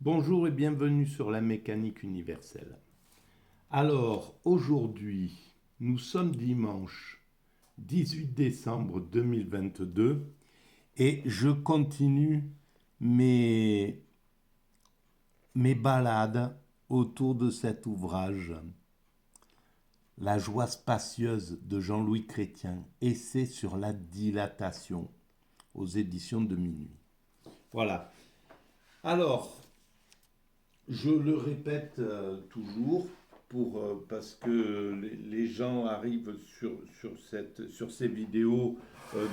Bonjour et bienvenue sur la mécanique universelle. Alors, aujourd'hui, nous sommes dimanche 18 décembre 2022 et je continue mes, mes balades autour de cet ouvrage, La joie spacieuse de Jean-Louis Chrétien, essai sur la dilatation, aux éditions de Minuit. Voilà. Alors, je le répète toujours parce que les gens arrivent sur ces vidéos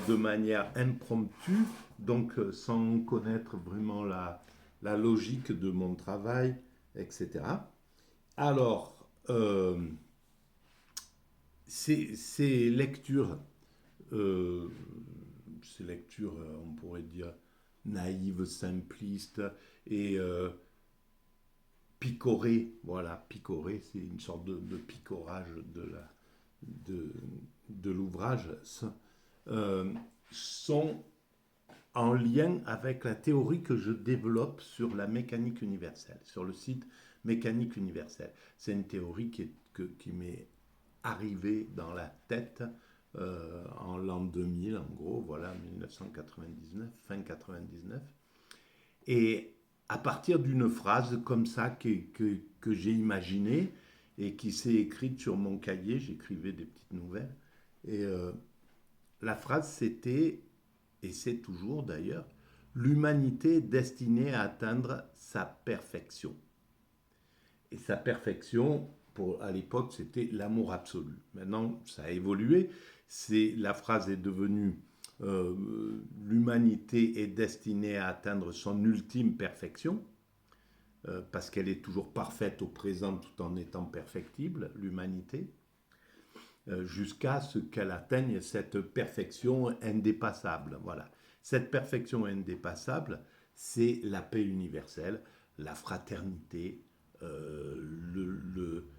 de manière impromptue, donc sans connaître vraiment la logique de mon travail, etc. Alors, ces lectures, euh, on pourrait dire, naïves, simplistes et picorer, voilà, picorer, c'est une sorte de picorage de, de l'ouvrage, euh, sont en lien avec la théorie que je développe sur la mécanique universelle, sur le site Mécanique universelle. C'est une théorie qui m'est arrivée dans la tête en l'an 2000, en gros, voilà, 1999, fin 99. Et à partir d'une phrase comme ça que j'ai imaginée et qui s'est écrite sur mon cahier, j'écrivais des petites nouvelles. Et la phrase c'était, et c'est toujours d'ailleurs, l'humanité est destinée à atteindre sa perfection. Et sa perfection, à l'époque, c'était l'amour absolu. Maintenant, ça a évolué. La phrase est devenue l'humanité est destinée à atteindre son ultime perfection, parce qu'elle est toujours parfaite au présent tout en étant perfectible, l'humanité, jusqu'à ce qu'elle atteigne cette perfection indépassable. Voilà. Cette perfection indépassable, c'est la paix universelle, la fraternité, euh, le,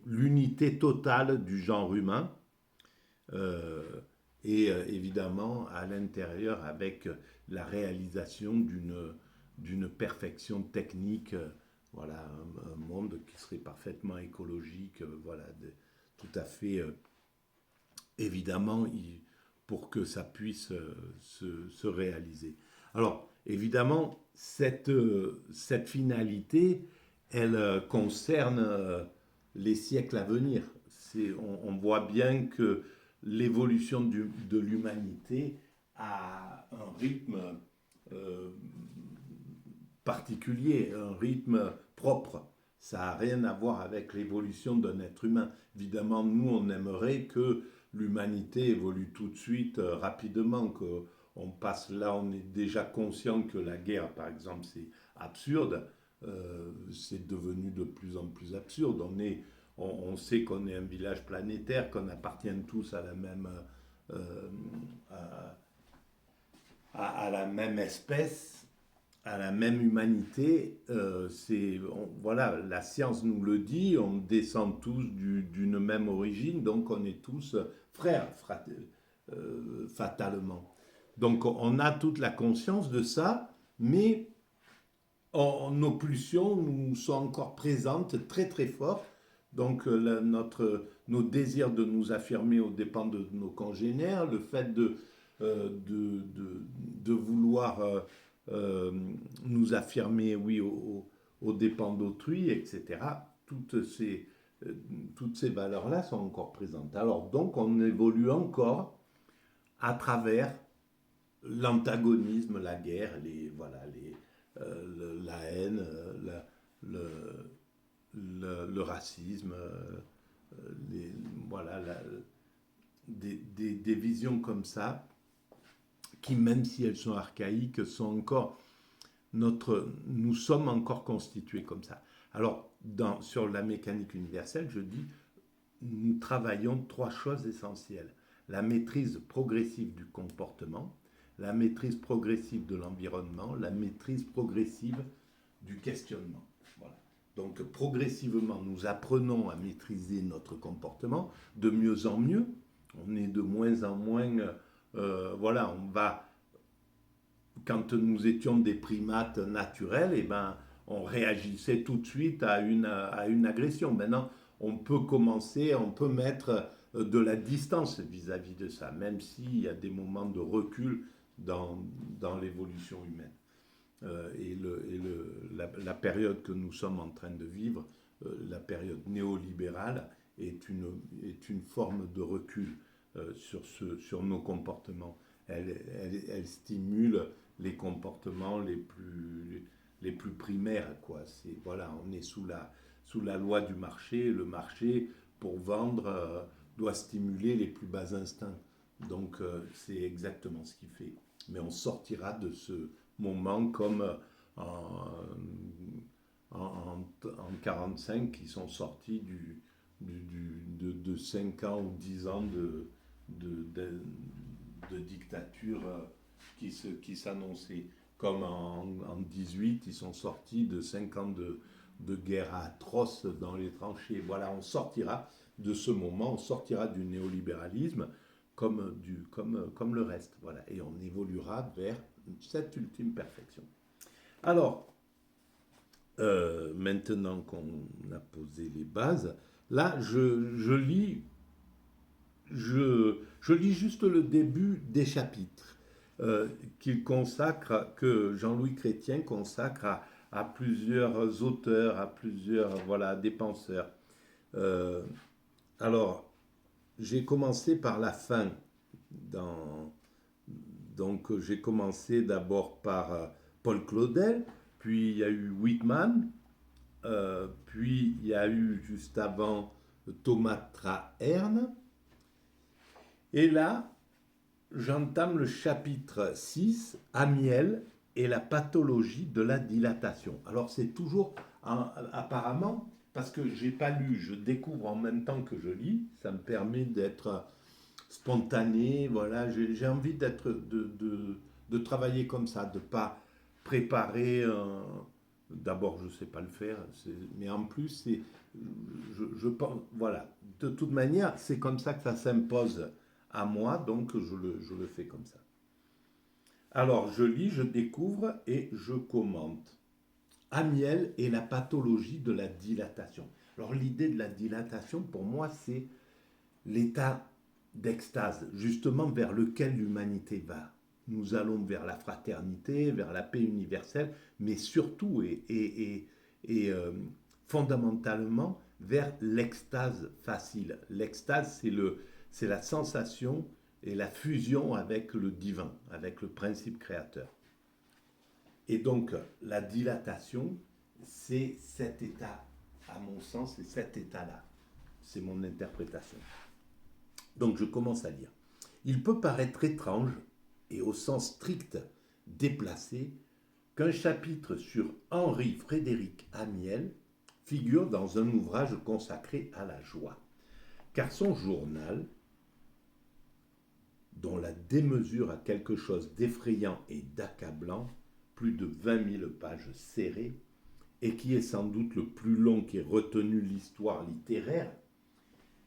l'unité totale du genre humain, euh, et évidemment à l'intérieur avec la réalisation d'une perfection technique, voilà, un monde qui serait parfaitement écologique, voilà, tout à fait évidemment pour que ça puisse se réaliser. Alors évidemment, cette finalité, elle concerne les siècles à venir. On voit bien que l'évolution de l'humanité a un rythme euh, particulier, un rythme propre. Ça n'a rien à voir avec l'évolution d'un être humain. Évidemment, nous, on aimerait que l'humanité évolue tout de suite, rapidement, qu'on passe là, on est déjà conscient que la guerre, par exemple, c'est absurde. C'est devenu de plus en plus absurde. On sait qu'on est un village planétaire, qu'on appartient tous à la même, euh, à la même espèce, à la même humanité. Voilà, la science nous le dit, on descend tous d'une même origine, donc on est tous frères, fatalement. Donc on a toute la conscience de ça, mais nos pulsions nous sont encore présentes très très fort. Donc nos désirs de nous affirmer aux dépens de nos congénères, le fait de vouloir euh, nous affirmer, oui, aux dépens d'autrui, etc. Euh, toutes ces valeurs-là sont encore présentes. Alors donc on évolue encore à travers l'antagonisme, la guerre, la haine, le, le racisme, les, voilà, des visions comme ça, qui même si elles sont archaïques, sont encore nous sommes encore constitués comme ça. Alors, sur la mécanique universelle, je dis, nous travaillons trois choses essentielles. La maîtrise progressive du comportement, la maîtrise progressive de l'environnement, la maîtrise progressive du questionnement. Voilà. Donc progressivement, nous apprenons à maîtriser notre comportement de mieux en mieux. On est de moins en moins, voilà, on va quand nous étions des primates naturels, eh ben, on réagissait tout de suite à une agression. Maintenant, on peut mettre de la distance vis-à-vis de ça, même s'il y a des moments de recul dans l'évolution humaine. La période que nous sommes en train de vivre, la période néolibérale, est une forme de recul sur nos comportements. Elle stimule les comportements les plus primaires, quoi. Voilà, on est sous la loi du marché. Le marché, pour vendre, doit stimuler les plus bas instincts. Donc, c'est exactement ce qu'il fait. Mais on sortira de ce moment comme en, en 45 qui sont sortis de 5 ans ou 10 ans de dictature qui s'annonçait. Comme en 18, ils sont sortis de 5 ans de guerre atroce dans les tranchées. Voilà, on sortira de ce moment, on sortira du néolibéralisme comme le reste. Voilà, et on évoluera vers cette ultime perfection. Alors, maintenant qu'on a posé les bases, là, je lis juste le début des chapitres que Jean-Louis Chrétien consacre à plusieurs auteurs, à plusieurs des penseurs. Euh, alors, j'ai commencé par la fin. Donc, j'ai commencé d'abord par Paul Claudel, puis il y a eu Whitman, puis il y a eu juste avant Thomas Traherne. Et là, j'entame le chapitre 6, Amiel et la pathologie de la dilatation. Alors c'est toujours, apparemment, parce que j'ai pas lu, je découvre en même temps que je lis, ça me permet d'être spontané, voilà, j'ai envie de travailler comme ça, de pas préparer, d'abord je sais pas le faire, mais en plus, je pense, voilà, de toute manière, c'est comme ça que ça s'impose à moi, donc je le fais comme ça. Alors, je lis, je découvre et je commente. Amiel et la pathologie de la dilatation. Alors, l'idée de la dilatation, pour moi, c'est l'état d'extase, justement vers lequel l'humanité va. Nous allons vers la fraternité, vers la paix universelle, mais surtout et fondamentalement vers l'extase facile. L'extase, c'est la sensation et la fusion avec le divin, avec le principe créateur. Et donc, la dilatation, c'est cet état, à mon sens, c'est cet état-là. C'est mon interprétation. Donc, je commence à lire. Il peut paraître étrange, et au sens strict déplacé, qu'un chapitre sur Henri-Frédéric Amiel figure dans un ouvrage consacré à la joie. Car son journal, dont la démesure a quelque chose d'effrayant et d'accablant, plus de 20 000 pages serrées, et qui est sans doute le plus long qu'ait retenu l'histoire littéraire,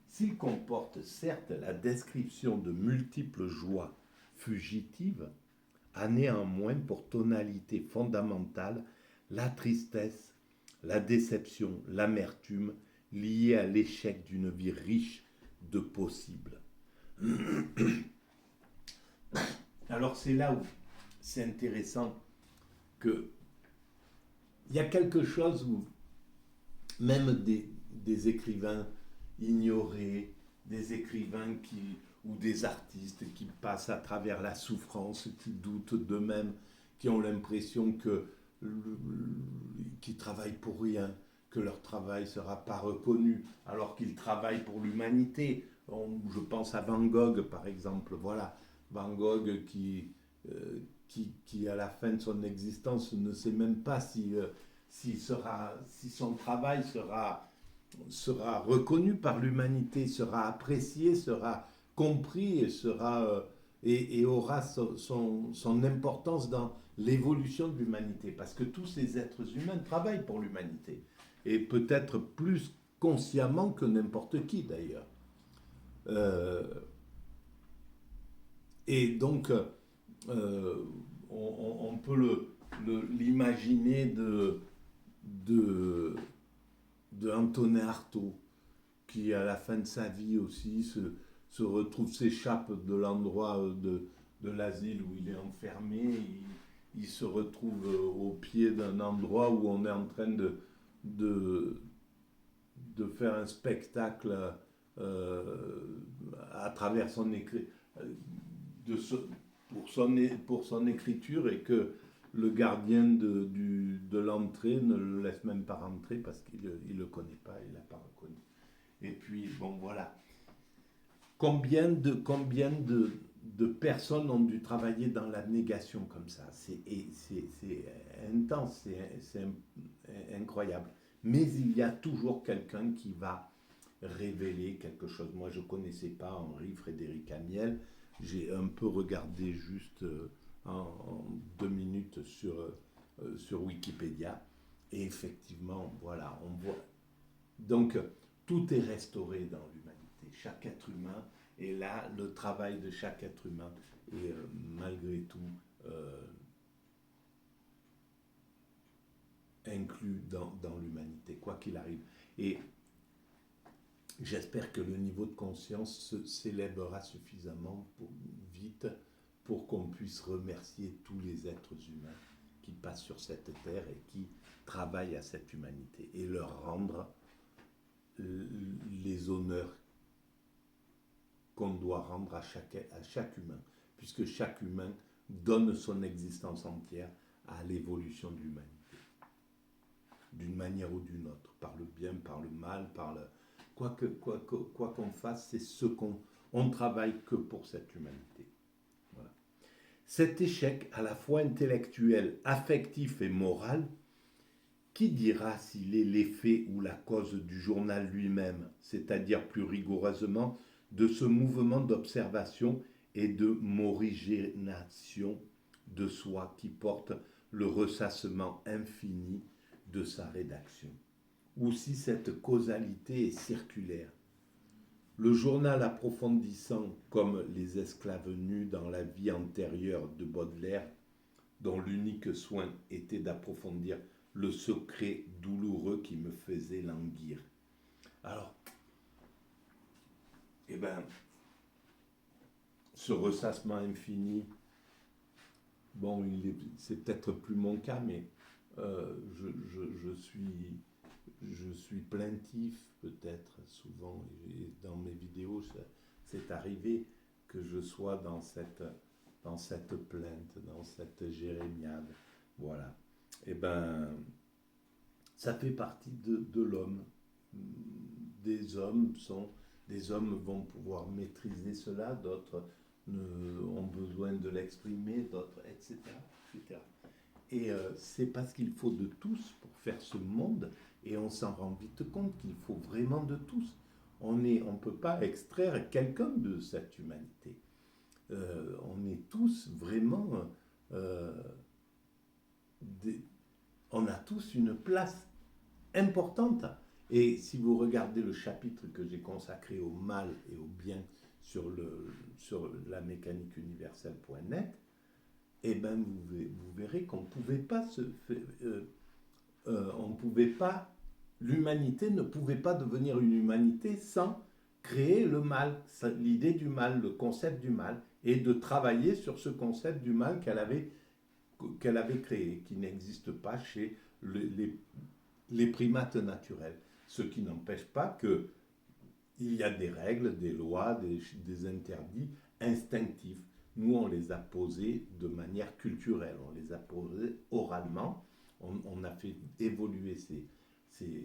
s'il comporte certes la description de multiples joies fugitives, a néanmoins pour tonalité fondamentale la tristesse, la déception, l'amertume liées à l'échec d'une vie riche de possibles. Alors c'est là où c'est intéressant que il y a quelque chose où même des écrivains ignorés, des écrivains ou des artistes qui passent à travers la souffrance, qui doutent d'eux-mêmes, qui ont l'impression qu'ils travaillent pour rien, que leur travail ne sera pas reconnu, alors qu'ils travaillent pour l'humanité. Je pense à Van Gogh, par exemple. Voilà, Van Gogh qui à la fin de son existence, ne sait même pas si son travail sera reconnu par l'humanité, sera apprécié, sera compris et aura son importance dans l'évolution de l'humanité. Parce que tous ces êtres humains travaillent pour l'humanité. Et peut-être plus consciemment que n'importe qui d'ailleurs. Et donc, on peut l'imaginer de, de Antonin Artaud, qui à la fin de sa vie aussi se retrouve, s'échappe de l'endroit de l'asile où il est enfermé. Il se retrouve au pied d'un endroit où on est en train de, de faire un spectacle à travers son écrit, pour son écriture, et que le gardien de l'entrée ne le laisse même pas rentrer parce qu'il ne le connaît pas, il ne l'a pas reconnu. Et puis, bon, voilà. Combien de personnes ont dû travailler dans la négation comme ça? C'est intense, c'est incroyable. Mais il y a toujours quelqu'un qui va révéler quelque chose. Moi, je ne connaissais pas Henri Frédéric Amiel. J'ai un peu regardé juste en 2 minutes sur Wikipédia. Et effectivement, voilà, on voit. Donc, tout est restauré dans l'humanité. Chaque être humain est là. Le travail de chaque être humain est malgré tout inclus dans l'humanité, quoi qu'il arrive. Et j'espère que le niveau de conscience s'élèvera suffisamment vite pour qu'on puisse remercier tous les êtres humains qui passent sur cette terre et qui travaillent à cette humanité et leur rendre les honneurs qu'on doit rendre à chaque humain, puisque chaque humain donne son existence entière à l'évolution de l'humanité, d'une manière ou d'une autre, par le bien, par le mal, quoi qu'on fasse, c'est ce qu'on travaille que pour cette humanité. Voilà. Cet échec, à la fois intellectuel, affectif et moral, qui dira s'il est l'effet ou la cause du journal lui-même, c'est-à-dire plus rigoureusement de ce mouvement d'observation et de morigénation de soi qui porte le ressassement infini de sa rédaction? Ou si cette causalité est circulaire? Le journal approfondissant, comme les esclaves nus dans la vie antérieure de Baudelaire, dont l'unique soin était d'approfondir le secret douloureux qui me faisait languir. Alors, ce ressassement infini, bon, c'est peut-être plus mon cas, mais je suis plaintif peut-être souvent, et dans mes vidéos, c'est arrivé que je sois dans cette plainte, dans cette jérémiade. Voilà. Ça fait partie de l'homme. Des hommes vont pouvoir maîtriser cela, d'autres ont besoin de l'exprimer, d'autres, etc. etc. Et c'est parce qu'il faut de tous pour faire ce monde, et on s'en rend vite compte qu'il faut vraiment de tous. On ne peut pas extraire quelqu'un de cette humanité. On est tous vraiment... on a tous une place importante. Et si vous regardez le chapitre que j'ai consacré au mal et au bien sur la mécanique universelle.net, vous verrez qu'on pouvait pas, l'humanité ne pouvait pas devenir une humanité sans créer le mal, l'idée du mal, le concept du mal, et de travailler sur ce concept du mal qu'elle avait créé, qui n'existe pas chez les primates naturels. Ce qui n'empêche pas qu'il y a des règles, des lois, des interdits instinctifs. Nous, on les a posés de manière culturelle, on les a posés oralement, on a fait évoluer ces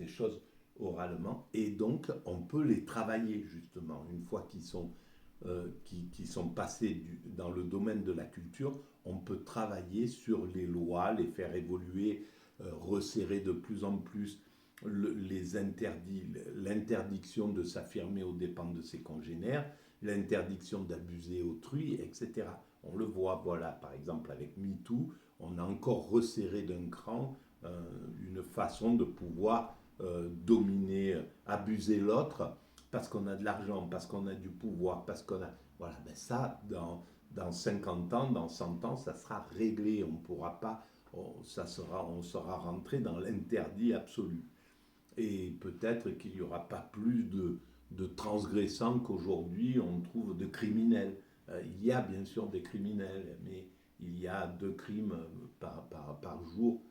choses oralement, et donc on peut les travailler justement. Une fois qu'ils sont passés dans le domaine de la culture, on peut travailler sur les lois, les faire évoluer, resserrer de plus en plus les interdits, l'interdiction de s'affirmer aux dépens de ses congénères, l'interdiction d'abuser autrui, etc. On le voit, voilà, par exemple avec MeToo, on a encore resserré d'un cran une façon de pouvoir dominer, abuser l'autre, parce qu'on a de l'argent, parce qu'on a du pouvoir, parce qu'on a... Voilà, ça, dans 50 ans, dans 100 ans, ça sera réglé. On pourra pas, on sera rentré dans l'interdit absolu. Et peut-être qu'il n'y aura pas plus de transgressants qu'aujourd'hui on trouve de criminels. Il y a bien sûr des criminels, mais il y a 2 crimes par jour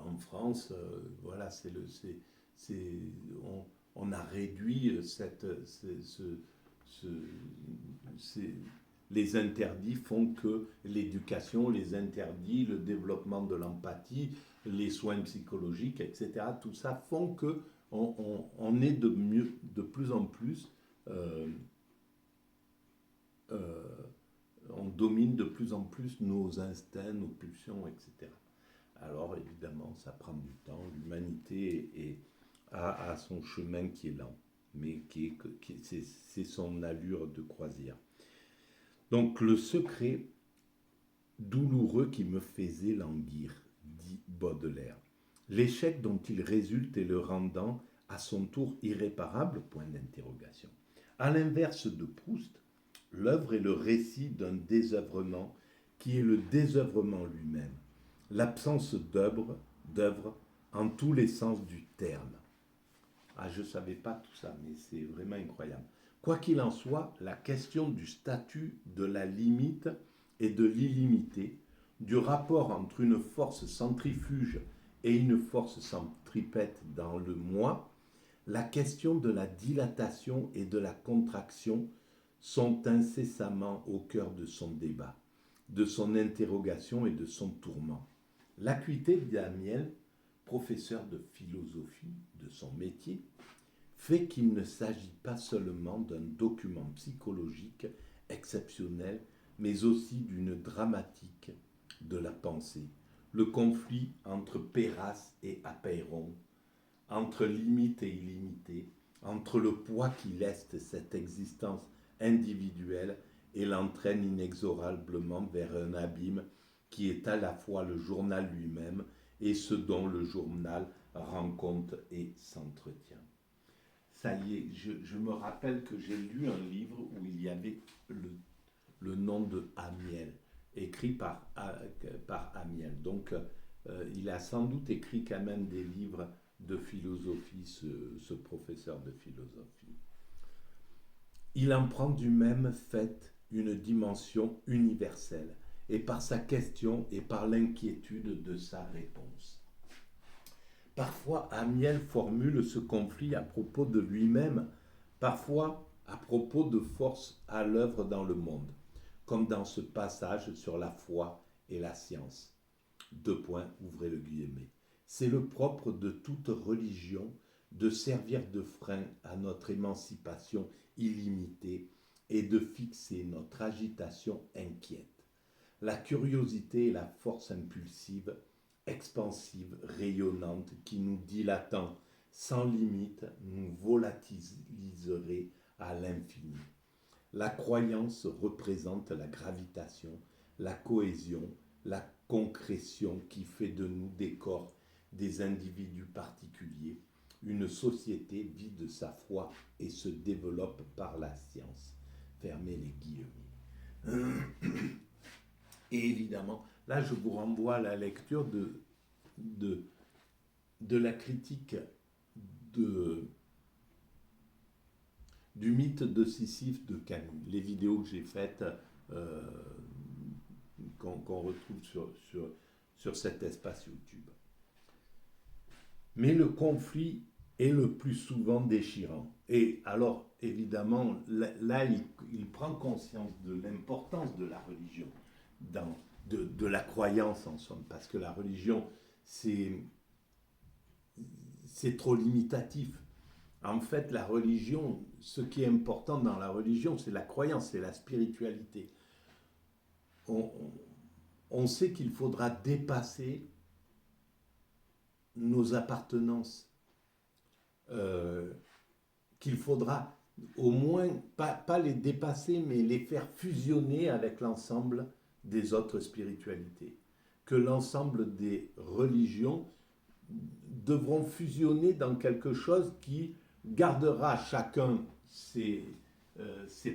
en France. Voilà, c'est, on a réduit ce- c'est- les interdits font que l'éducation, les interdits, le développement de l'empathie, les soins psychologiques, etc., tout ça font que on est de plus en plus, euh, euh, on domine de plus en plus nos instincts, nos pulsions, etc. Alors évidemment, ça prend du temps. L'humanité a son chemin qui est lent, mais c'est son allure de croisière. Donc le secret douloureux qui me faisait languir, dit Baudelaire. L'échec dont il résulte et le rendant à son tour irréparable, point d'interrogation. À l'inverse de Proust, l'œuvre est le récit d'un désœuvrement qui est le désœuvrement lui-même, l'absence d'œuvre en tous les sens du terme. Ah, je ne savais pas tout ça, mais c'est vraiment incroyable. Quoi qu'il en soit, la question du statut de la limite et de l'illimité, du rapport entre une force centrifuge et une force centripète dans le moi, la question de la dilatation et de la contraction sont incessamment au cœur de son débat, de son interrogation et de son tourment. L'acuité d'Amiel, professeur de philosophie de son métier, fait qu'il ne s'agit pas seulement d'un document psychologique exceptionnel, mais aussi d'une dramatique de la pensée. Le conflit entre Péras et Apeiron, entre limite et illimité, entre le poids qui leste cette existence individuelle et l'entraîne inexorablement vers un abîme qui est à la fois le journal lui-même et ce dont le journal rend compte et s'entretient. Ça y est, je me rappelle que j'ai lu un livre où il y avait le nom de Amiel, écrit par Amiel. Donc, il a sans doute écrit quand même des livres de philosophie, ce professeur de philosophie. Il en prend du même fait une dimension universelle, et par sa question et par l'inquiétude de sa réponse. Parfois, Amiel formule ce conflit à propos de lui-même, parfois à propos de forces à l'œuvre dans le monde, comme dans ce passage sur la foi et la science. Ouvrez le guillemet. C'est le propre de toute religion de servir de frein à notre émancipation illimitée et de fixer notre agitation inquiète. La curiosité est la force impulsive, expansive, rayonnante, qui nous dilatant sans limite, nous volatiliserait à l'infini. La croyance représente la gravitation, la cohésion, la concrétion qui fait de nous des corps, des individus particuliers. Une société vit de sa foi et se développe par la science. Fermez les guillemets. Et évidemment, là je vous renvoie à la lecture de la critique du mythe de Sisyphe de Camus. Les vidéos que j'ai faites, qu'on retrouve sur cet espace YouTube. Mais le conflit est le plus souvent déchirant. Et alors, évidemment, là, il prend conscience de l'importance de la religion, de la croyance en somme, parce que la religion, c'est trop limitatif. En fait, la religion, ce qui est important dans la religion, c'est la croyance, c'est la spiritualité. On sait qu'il faudra dépasser nos appartenances, qu'il faudra au moins, pas les dépasser, mais les faire fusionner avec l'ensemble des autres spiritualités. Que l'ensemble des religions devront fusionner dans quelque chose qui gardera chacun ses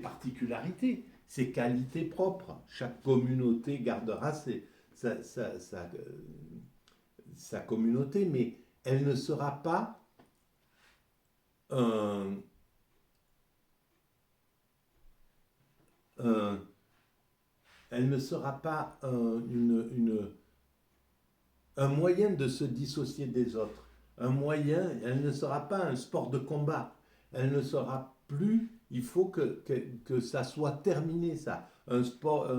particularités, ses qualités propres. Chaque communauté gardera sa communauté, mais elle ne sera pas un, un- elle ne sera pas un moyen de se dissocier des autres. Elle ne sera pas un sport de combat. Elle ne sera plus, il faut que ça soit terminé, ça. Un sport,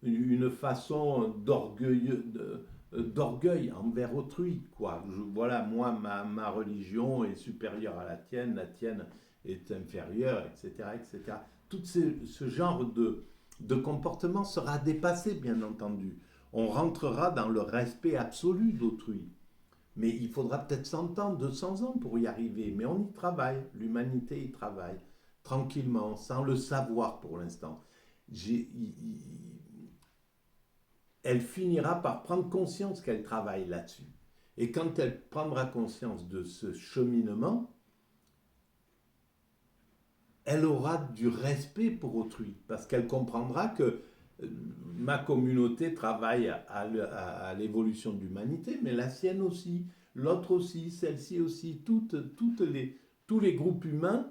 une façon d'orgueil envers autrui, quoi. Voilà, moi, ma religion est supérieure à la tienne est inférieure, etc., etc. Ce genre de comportement sera dépassé, bien entendu. On rentrera dans le respect absolu d'autrui. Mais il faudra peut-être 100 ans, 200 ans pour y arriver. Mais on y travaille, l'humanité y travaille, tranquillement, sans le savoir pour l'instant. Elle finira par prendre conscience qu'elle travaille là-dessus. Et quand elle prendra conscience de ce cheminement, elle aura du respect pour autrui, parce qu'elle comprendra que ma communauté travaille à l'évolution de l'humanité, mais la sienne aussi, l'autre aussi, celle-ci aussi, tous les groupes humains,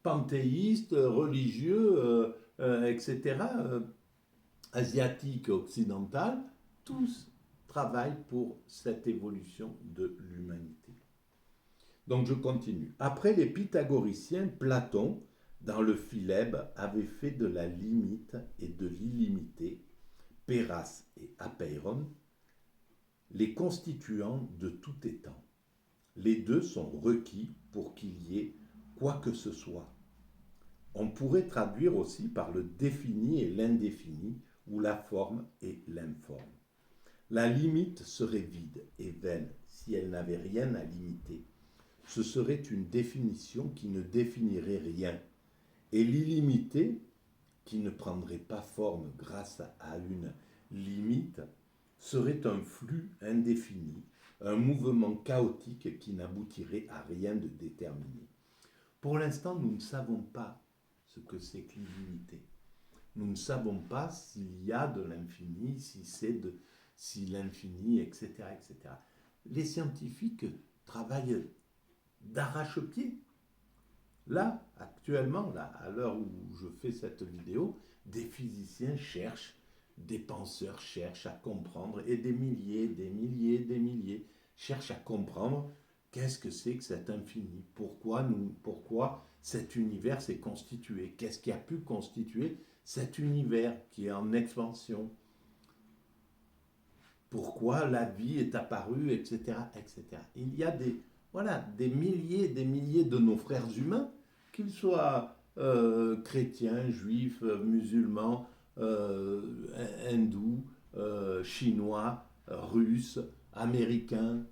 panthéistes, religieux, etc., asiatiques, occidentales, tous travaillent pour cette évolution de l'humanité. Donc je continue. Après les pythagoriciens, Platon, dans le Philèbe, avait fait de la limite et de l'illimité, Péras et Apeiron, les constituants de tout étant. Les deux sont requis pour qu'il y ait quoi que ce soit. On pourrait traduire aussi par le défini et l'indéfini, ou la forme et l'informe. La limite serait vide et vaine si elle n'avait rien à limiter. Ce serait une définition qui ne définirait rien. Et l'illimité, qui ne prendrait pas forme grâce à une limite, serait un flux indéfini, un mouvement chaotique qui n'aboutirait à rien de déterminé. Pour l'instant, nous ne savons pas ce que c'est que l'illimité. Nous ne savons pas s'il y a de l'infini, si l'infini, etc., etc. Les scientifiques travaillent d'arrache-pied. Là, actuellement, là, à l'heure où je fais cette vidéo, des physiciens cherchent, des penseurs cherchent à comprendre, et des milliers cherchent à comprendre qu'est-ce que c'est que cet infini, pourquoi cet univers s'est constitué, qu'est-ce qui a pu constituer cet univers qui est en expansion, pourquoi la vie est apparue, etc., etc. Il y a des milliers de nos frères humains, qu'ils soient chrétiens, juifs, musulmans, hindous, chinois, russes, américains,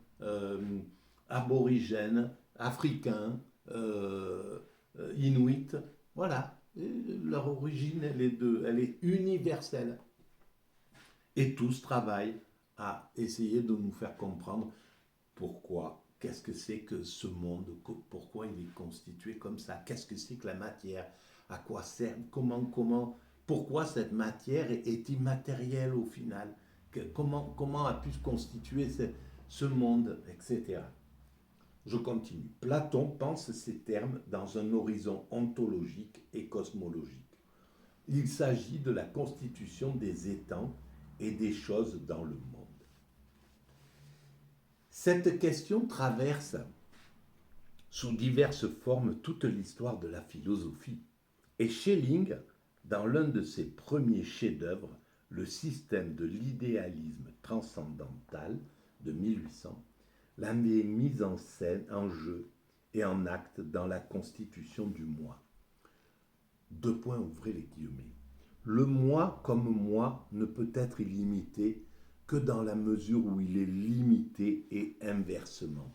aborigènes, africains, inuits. Voilà, leur origine, elle est universelle. Et tous travaillent à essayer de nous faire comprendre pourquoi, qu'est-ce que c'est que ce monde, pourquoi il est constitué comme ça, qu'est-ce que c'est que la matière, à quoi sert, pourquoi cette matière est immatérielle au final, comment a pu se constituer ce monde, etc. Je continue. Platon pense ces termes dans un horizon ontologique et cosmologique. Il s'agit de la constitution des étangs et des choses dans le monde. Cette question traverse sous diverses formes toute l'histoire de la philosophie. Et Schelling, dans l'un de ses premiers chefs-d'œuvre, Le système de l'idéalisme transcendantal de 1800, l'avait mise en scène, en jeu et en acte dans la constitution du moi. Deux points, ouvrez les guillemets. Le moi comme moi ne peut être illimité que dans la mesure où il est limité et inversement.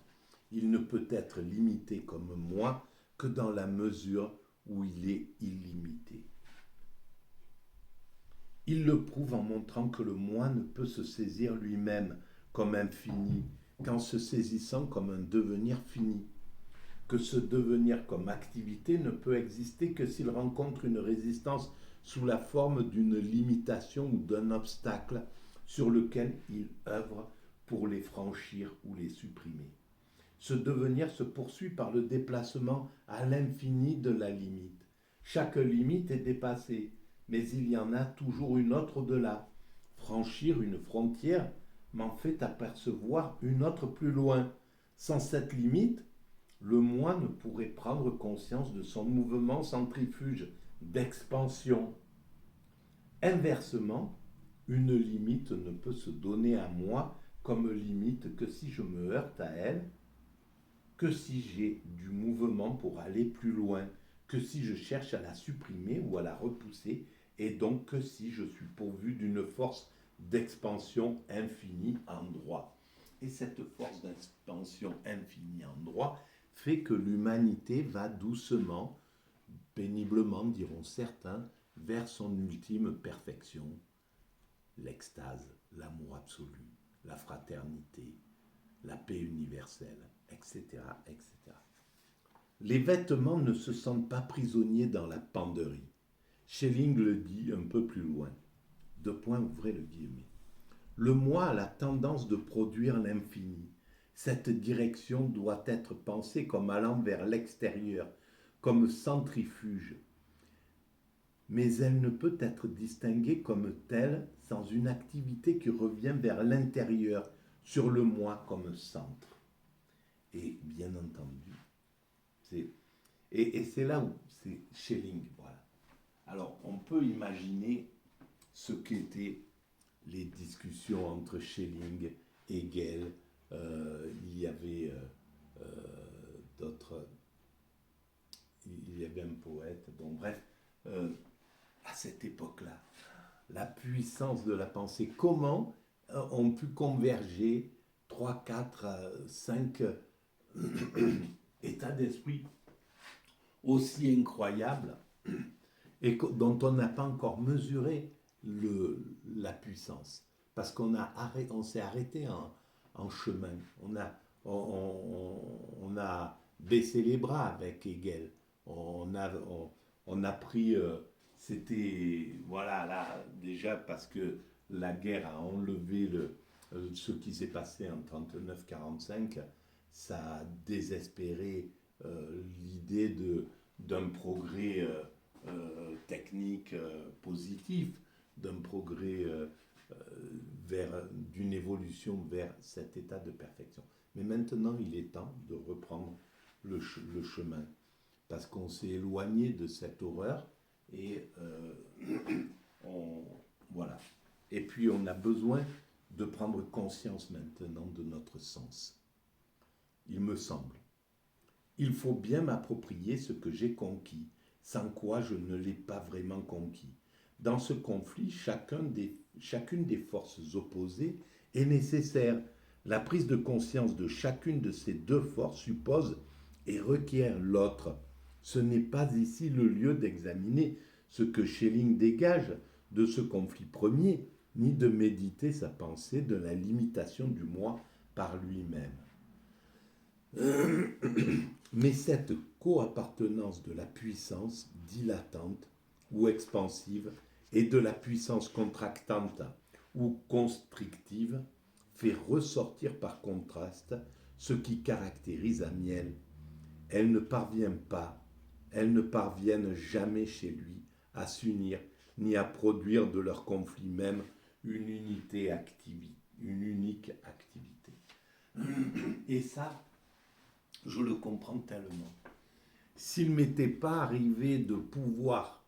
Il ne peut être limité comme moi que dans la mesure où il est illimité. Il le prouve en montrant que le moi ne peut se saisir lui-même comme infini qu'en se saisissant comme un devenir fini. que ce devenir comme activité ne peut exister que s'il rencontre une résistance sous la forme d'une limitation ou d'un obstacle sur lequel il œuvre pour les franchir ou les supprimer. Ce devenir se poursuit par le déplacement à l'infini de la limite. Chaque limite est dépassée, mais il y en a toujours une autre au-delà. Franchir une frontière m'en fait apercevoir une autre plus loin. Sans cette limite, le moi ne pourrait prendre conscience de son mouvement centrifuge d'expansion. Inversement, une limite ne peut se donner à moi comme limite que si je me heurte à elle, que si j'ai du mouvement pour aller plus loin, que si je cherche à la supprimer ou à la repousser, et donc que si je suis pourvu d'une force d'expansion infinie en droit. Et cette force d'expansion infinie en droit fait que l'humanité va doucement, péniblement diront certains, vers son ultime perfection, l'extase, l'amour absolu, la fraternité, la paix universelle, etc., etc. Les vêtements ne se sentent pas prisonniers dans la penderie. Schelling le dit un peu plus loin. Deux points, ouvrez le guillemet. Le moi a la tendance de produire l'infini. Cette direction doit être pensée comme allant vers l'extérieur, comme centrifuge. Mais elle ne peut être distinguée comme telle sans une activité qui revient vers l'intérieur, sur le moi comme centre. Et bien entendu, c'est là où c'est Schelling. Voilà. Alors, on peut imaginer ce qu'étaient les discussions entre Schelling et Hegel. Il y avait d'autres. Il y avait un poète. Bon, bref, à cette époque-là, la puissance de la pensée. Comment ont pu converger 3, 4, 5 états d'esprit aussi incroyables et dont on n'a pas encore mesuré la puissance. Parce on s'est arrêté en chemin. On a baissé les bras avec Hegel. On a pris... c'était... Voilà, là, déjà parce que la guerre a enlevé ce qui s'est passé en 39-45, ça a désespéré l'idée d'un progrès technique positif, d'un progrès d'une évolution vers cet état de perfection. Mais maintenant, il est temps de reprendre le chemin, parce qu'on s'est éloigné de cette horreur et voilà. Et puis on a besoin de prendre conscience maintenant de notre sens. Il me semble. Il faut bien m'approprier ce que j'ai conquis, sans quoi je ne l'ai pas vraiment conquis. Dans ce conflit, chacune des forces opposées est nécessaire. La prise de conscience de chacune de ces deux forces suppose et requiert l'autre. Ce n'est pas ici le lieu d'examiner ce que Schelling dégage de ce conflit premier, ni de méditer sa pensée de la limitation du moi par lui-même. Mais cette co-appartenance de la puissance dilatante ou expansive et de la puissance contractante ou constrictive fait ressortir par contraste ce qui caractérise Amiel. Elles ne parviennent jamais chez lui à s'unir ni à produire de leur conflit même une unique activité. Et ça, je le comprends tellement. S'il ne m'était pas arrivé de pouvoir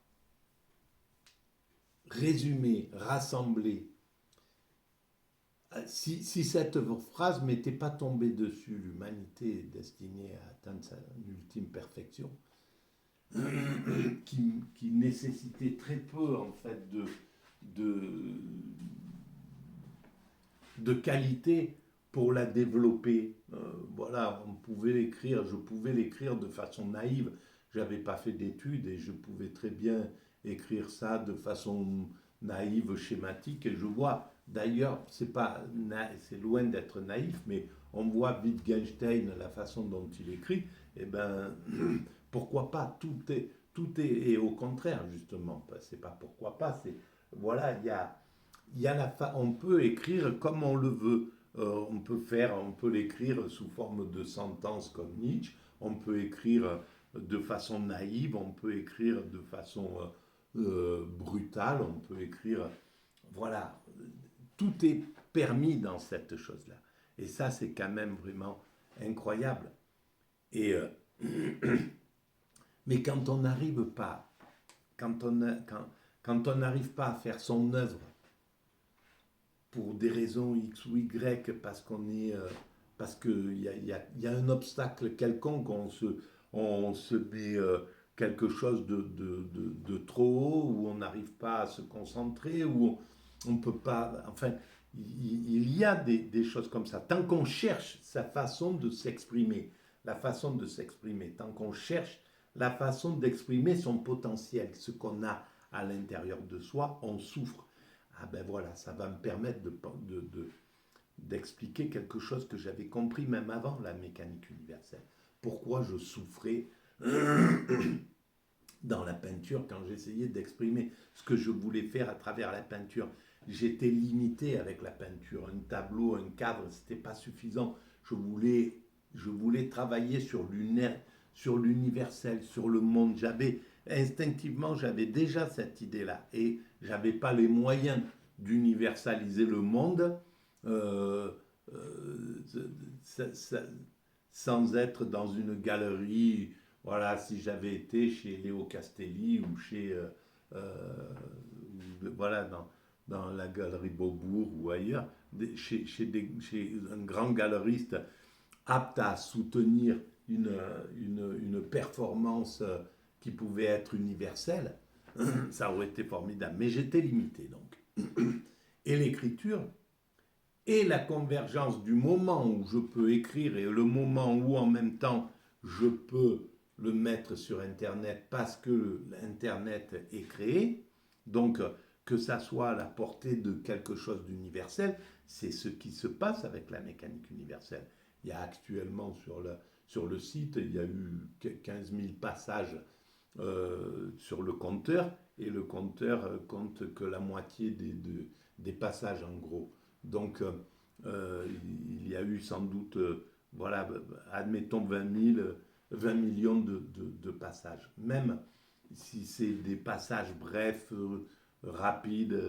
résumer, rassembler, si cette phrase ne m'était pas tombée dessus, l'humanité est destinée à atteindre sa ultime perfection, qui nécessitait très peu en fait de qualité pour la développer. Voilà, je pouvais l'écrire de façon naïve. Je n'avais pas fait d'études et je pouvais très bien écrire ça de façon naïve, schématique, et je vois, d'ailleurs, c'est loin d'être naïf, mais on voit Wittgenstein, la façon dont il écrit, et ben, pourquoi pas, et au contraire, justement, c'est pas pourquoi pas, c'est, voilà, on peut écrire comme on le veut. On peut l'écrire sous forme de sentence comme Nietzsche, on peut écrire de façon naïve, on peut écrire de façon brutale, on peut écrire, voilà, tout est permis dans cette chose-là. Et ça, c'est quand même vraiment incroyable. Et, mais quand on n'arrive pas, quand on quand on n'arrive pas à faire son œuvre pour des raisons X ou Y, parce qu'il y a un obstacle quelconque, on se met quelque chose de trop haut, ou on n'arrive pas à se concentrer, ou on ne peut pas. Enfin, il y a des choses comme ça. Tant qu'on cherche sa façon de s'exprimer, la façon de s'exprimer, tant qu'on cherche la façon d'exprimer son potentiel, ce qu'on a à l'intérieur de soi, on souffre. Ah ben voilà, ça va me permettre d'expliquer quelque chose que j'avais compris même avant la mécanique universelle. Pourquoi je souffrais dans la peinture quand j'essayais d'exprimer ce que je voulais faire à travers la peinture. J'étais limité avec la peinture. Un tableau, un cadre, c'était pas suffisant. Je voulais travailler sur l'universel, sur le monde. Instinctivement, j'avais déjà cette idée-là. Et j'avais pas les moyens d'universaliser le monde euh, euh, ça- ça- sans être dans une galerie. Voilà, si j'avais été chez Léo Castelli ou voilà, dans la galerie Beaubourg ou ailleurs, chez un grand galeriste apte à soutenir une performance qui pouvait être universelle, ça aurait été formidable. Mais j'étais limité donc. Et l'écriture, et la convergence du moment où je peux écrire et le moment où en même temps je peux le mettre sur Internet parce que l'Internet est créé, donc que ça soit à la portée de quelque chose d'universel, c'est ce qui se passe avec la mécanique universelle. Il y a actuellement sur le site, il y a eu 15 000 passages sur le compteur, et le compteur compte que la moitié des passages en gros. Donc il y a eu sans doute, voilà, admettons 20 millions de passages. Même si c'est des passages brefs, rapides,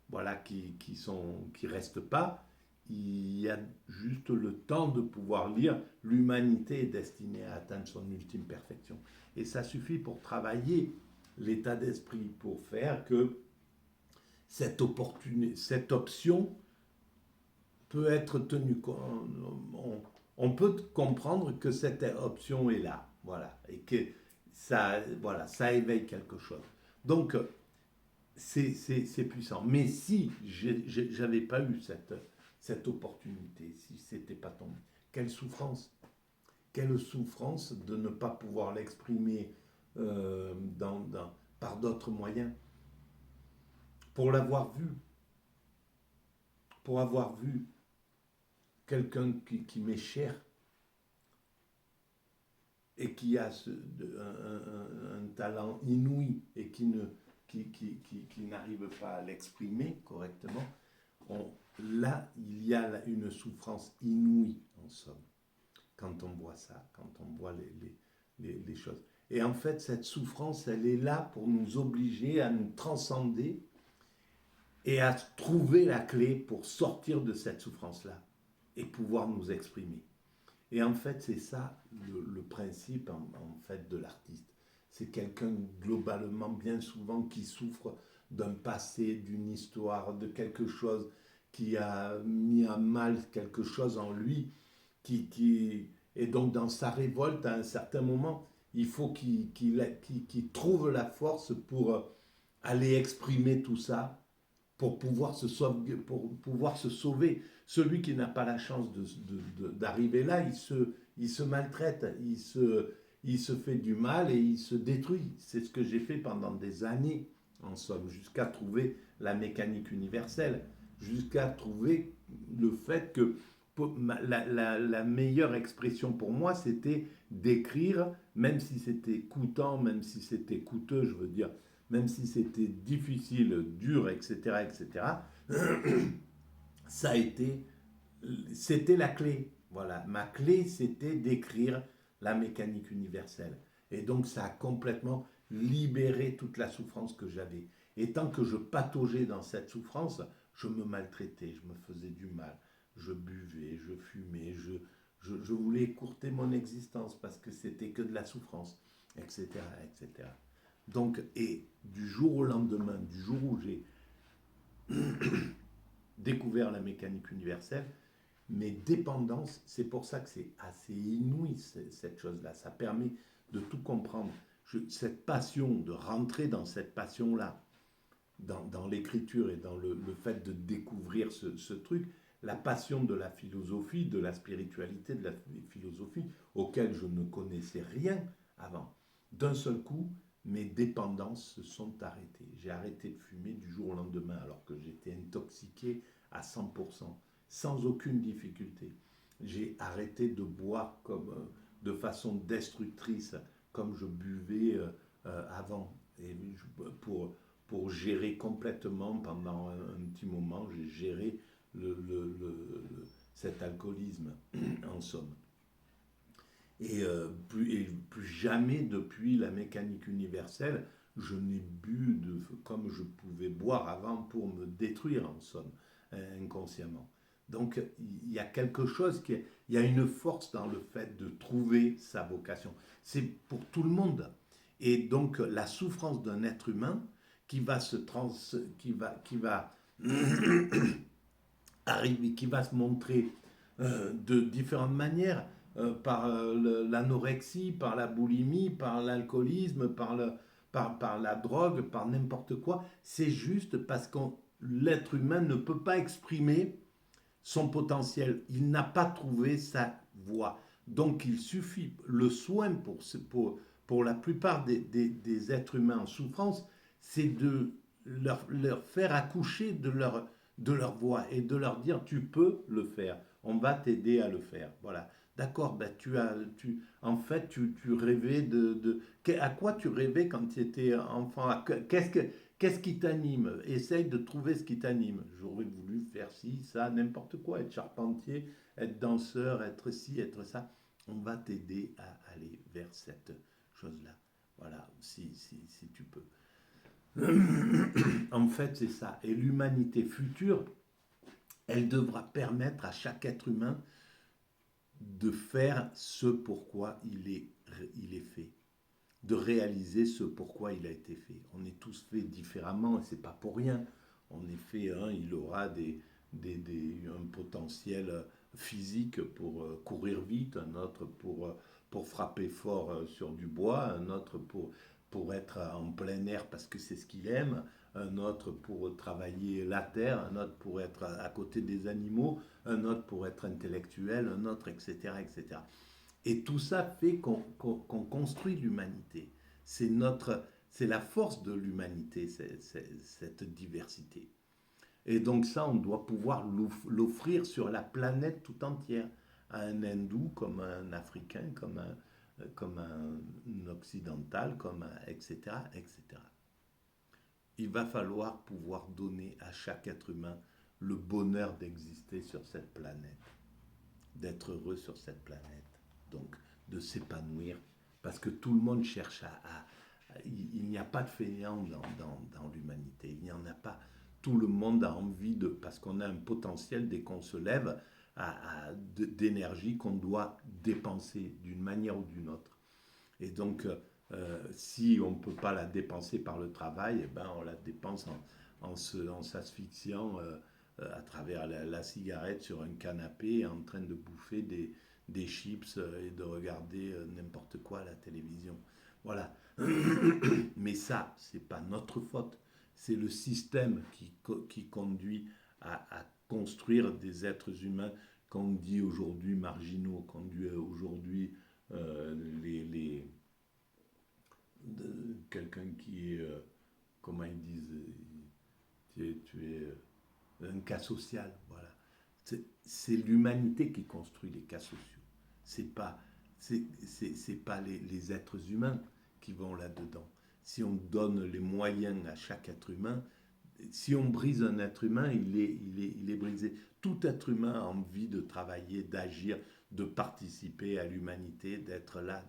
voilà, qui restent pas, il y a juste le temps de pouvoir lire. L'humanité est destinée à atteindre son ultime perfection. Et ça suffit pour travailler l'état d'esprit, pour faire que cette option peut être tenue. On peut comprendre que cette option est là. Voilà. Et que voilà, ça éveille quelque chose. Donc, c'est puissant. Mais si j'avais pas eu cette opportunité, si c'était pas tombé, quelle souffrance! Quelle souffrance de ne pas pouvoir l'exprimer par d'autres moyens. Pour l'avoir vu, pour avoir vu quelqu'un qui m'est cher et qui a un talent inouï et qui n'arrive pas à l'exprimer correctement, là, il y a une souffrance inouïe, en somme, quand on voit ça, quand on voit les choses. Et en fait, cette souffrance, elle est là pour nous obliger à nous transcender et à trouver la clé pour sortir de cette souffrance-là et pouvoir nous exprimer. Et en fait, c'est ça le principe en fait de l'artiste. C'est quelqu'un globalement, bien souvent, qui souffre d'un passé, d'une histoire, de quelque chose qui a mis à mal quelque chose en lui, et donc dans sa révolte, à un certain moment, il faut qu'il trouve la force pour aller exprimer tout ça, pour pouvoir se sauver. Celui qui n'a pas la chance d'arriver là, il se maltraite, il se fait du mal et il se détruit. C'est ce que j'ai fait pendant des années, en somme, jusqu'à trouver la mécanique universelle, jusqu'à trouver le fait que la meilleure expression pour moi, c'était d'écrire, même si c'était coûtant, même si c'était coûteux, je veux dire, même si c'était difficile, dur, etc., etc., ça a été, c'était la clé. Voilà, ma clé, c'était d'écrire la mécanique universelle. Et donc, ça a complètement libéré toute la souffrance que j'avais. Et tant que je pataugeais dans cette souffrance, je me maltraitais, je me faisais du mal, je buvais, je fumais, je voulais écourter mon existence parce que c'était que de la souffrance, etc., etc. Donc, et du jour au lendemain, du jour où j'ai découvert la mécanique universelle, mes dépendances, c'est pour ça que c'est assez inouï cette chose-là. Ça permet de tout comprendre. Cette passion, de rentrer dans cette passion-là, dans l'écriture et dans le fait de découvrir ce truc, la passion de la philosophie, de la spiritualité, de la philosophie, auquel je ne connaissais rien avant. D'un seul coup, mes dépendances se sont arrêtées. J'ai arrêté de fumer du jour au lendemain alors que j'étais intoxiqué à 100%, sans aucune difficulté. J'ai arrêté de boire de façon destructrice, comme je buvais avant. Et pour gérer complètement pendant un petit moment, j'ai géré cet alcoolisme, en somme. Et plus jamais depuis la mécanique universelle, je n'ai bu comme je pouvais boire avant pour me détruire, en somme, inconsciemment. Donc il y a quelque chose, il y a une force dans le fait de trouver sa vocation. C'est pour tout le monde. Et donc la souffrance d'un être humain qui va qui va arriver, qui va se montrer de différentes manières, par l'anorexie, par la boulimie, par l'alcoolisme, par la drogue, par n'importe quoi. C'est juste parce que l'être humain ne peut pas exprimer son potentiel. Il n'a pas trouvé sa voie. Donc il suffit, le soin pour la plupart des êtres humains en souffrance, c'est de leur faire accoucher de leur voix et de leur dire tu peux le faire, on va t'aider à le faire. Voilà. D'accord, ben en fait, tu rêvais à quoi tu rêvais quand tu étais enfant? Qu'est-ce qui t'anime? Essaye de trouver ce qui t'anime. J'aurais voulu faire ci, ça, n'importe quoi, être charpentier, être danseur, être ci, être ça. On va t'aider à aller vers cette chose-là. Voilà, si tu peux. En fait, c'est ça. Et l'humanité future, elle devra permettre à chaque être humain de faire ce pourquoi il est fait, de réaliser ce pourquoi il a été fait. On est tous faits différemment et c'est pas pour rien. En effet, il aura un potentiel physique pour courir vite, un autre pour frapper fort sur du bois, un autre pour être en plein air parce que c'est ce qu'il aime, un autre pour travailler la terre, un autre pour être à côté des animaux, un autre pour être intellectuel, un autre, etc., etc. Et tout ça fait qu'on construit l'humanité. C'est la force de l'humanité, cette diversité. Et donc ça, on doit pouvoir l'offrir sur la planète tout entière, à un hindou, comme à un africain, comme à un occidental, etc., etc. Il va falloir pouvoir donner à chaque être humain le bonheur d'exister sur cette planète, d'être heureux sur cette planète, donc de s'épanouir, parce que tout le monde cherche il n'y a pas de fainéant dans l'humanité, il n'y en a pas. Tout le monde a envie parce qu'on a un potentiel dès qu'on se lève d'énergie qu'on doit dépenser d'une manière ou d'une autre. Et donc, si on ne peut pas la dépenser par le travail, eh ben, on la dépense en s'asphyxiant à travers la cigarette sur un canapé, en train de bouffer des chips et de regarder n'importe quoi à la télévision. Voilà. Mais ça, c'est pas notre faute. C'est le système qui conduit à construire des êtres humains qu'on dit aujourd'hui marginaux, qu'on dit aujourd'hui quelqu'un qui est, comment ils disent, tu es un cas social, voilà. C'est l'humanité qui construit les cas sociaux. C'est pas, c'est pas les êtres humains qui vont là-dedans. Si on donne les moyens à chaque être humain, si on brise un être humain, il est brisé. Tout être humain a envie de travailler, d'agir, de participer à l'humanité, d'être là,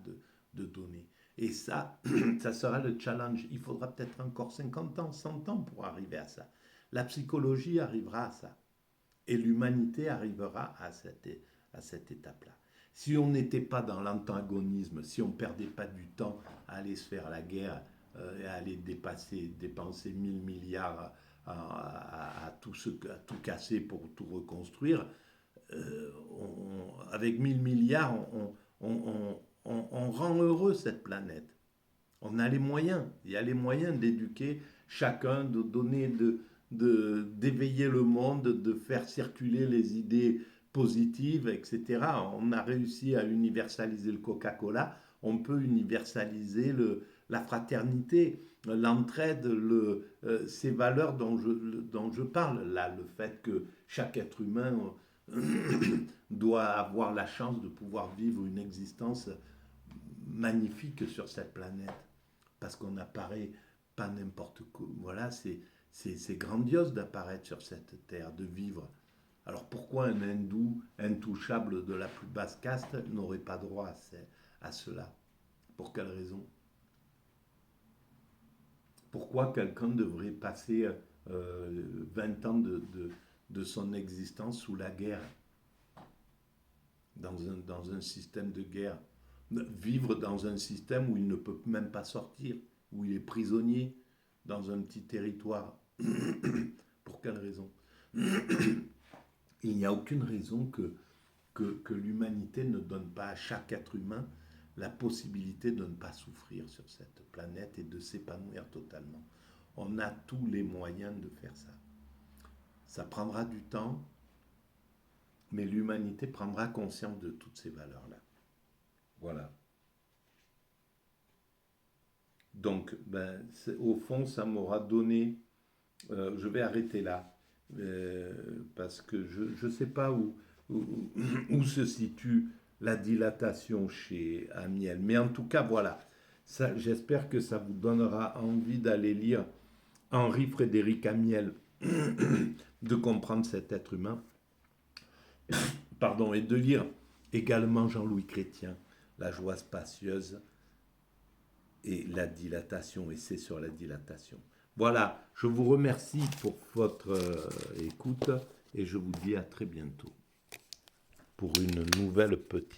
de donner. Et ça, ça sera le challenge. Il faudra peut-être encore 50 ans, 100 ans pour arriver à ça. La psychologie arrivera à ça. Et l'humanité arrivera à cette étape-là. Si on n'était pas dans l'antagonisme, si on ne perdait pas du temps à aller se faire la guerre, et à aller dépenser 1000 milliards à tout casser pour tout reconstruire, avec 1000 milliards, on rend heureux cette planète. On a les moyens, il y a les moyens d'éduquer chacun, de donner, d'éveiller le monde, de faire circuler les idées positives, etc. On a réussi à universaliser le Coca-Cola, on peut universaliser la fraternité, l'entraide, ces valeurs dont je parle là, le fait que chaque être humain doit avoir la chance de pouvoir vivre une existence magnifique sur cette planète, parce qu'on n'apparaît pas n'importe quoi. Voilà, c'est grandiose d'apparaître sur cette terre, de vivre. Alors pourquoi un hindou intouchable de la plus basse caste n'aurait pas droit à cela? Pour quelle raison? Pourquoi quelqu'un devrait passer 20 ans de son existence sous la guerre, dans un système de guerre, vivre dans un système où il ne peut même pas sortir, où il est prisonnier dans un petit territoire? Pour quelle raison? Il n'y a aucune raison que l'humanité ne donne pas à chaque être humain la possibilité de ne pas souffrir sur cette planète et de s'épanouir totalement. On a tous les moyens de faire ça. Ça prendra du temps, mais l'humanité prendra conscience de toutes ces valeurs-là. Voilà. Donc, au fond, ça m'aura donné... je vais arrêter là, parce que je ne sais pas où se situe la dilatation chez Amiel. Mais en tout cas, voilà. J'espère que ça vous donnera envie d'aller lire Henri-Frédéric Amiel, de comprendre cet être humain, pardon, et de lire également Jean-Louis Chrétien, La joie spacieuse et la dilatation, et c'est sur la dilatation. Voilà, je vous remercie pour votre écoute et je vous dis à très bientôt pour une nouvelle petite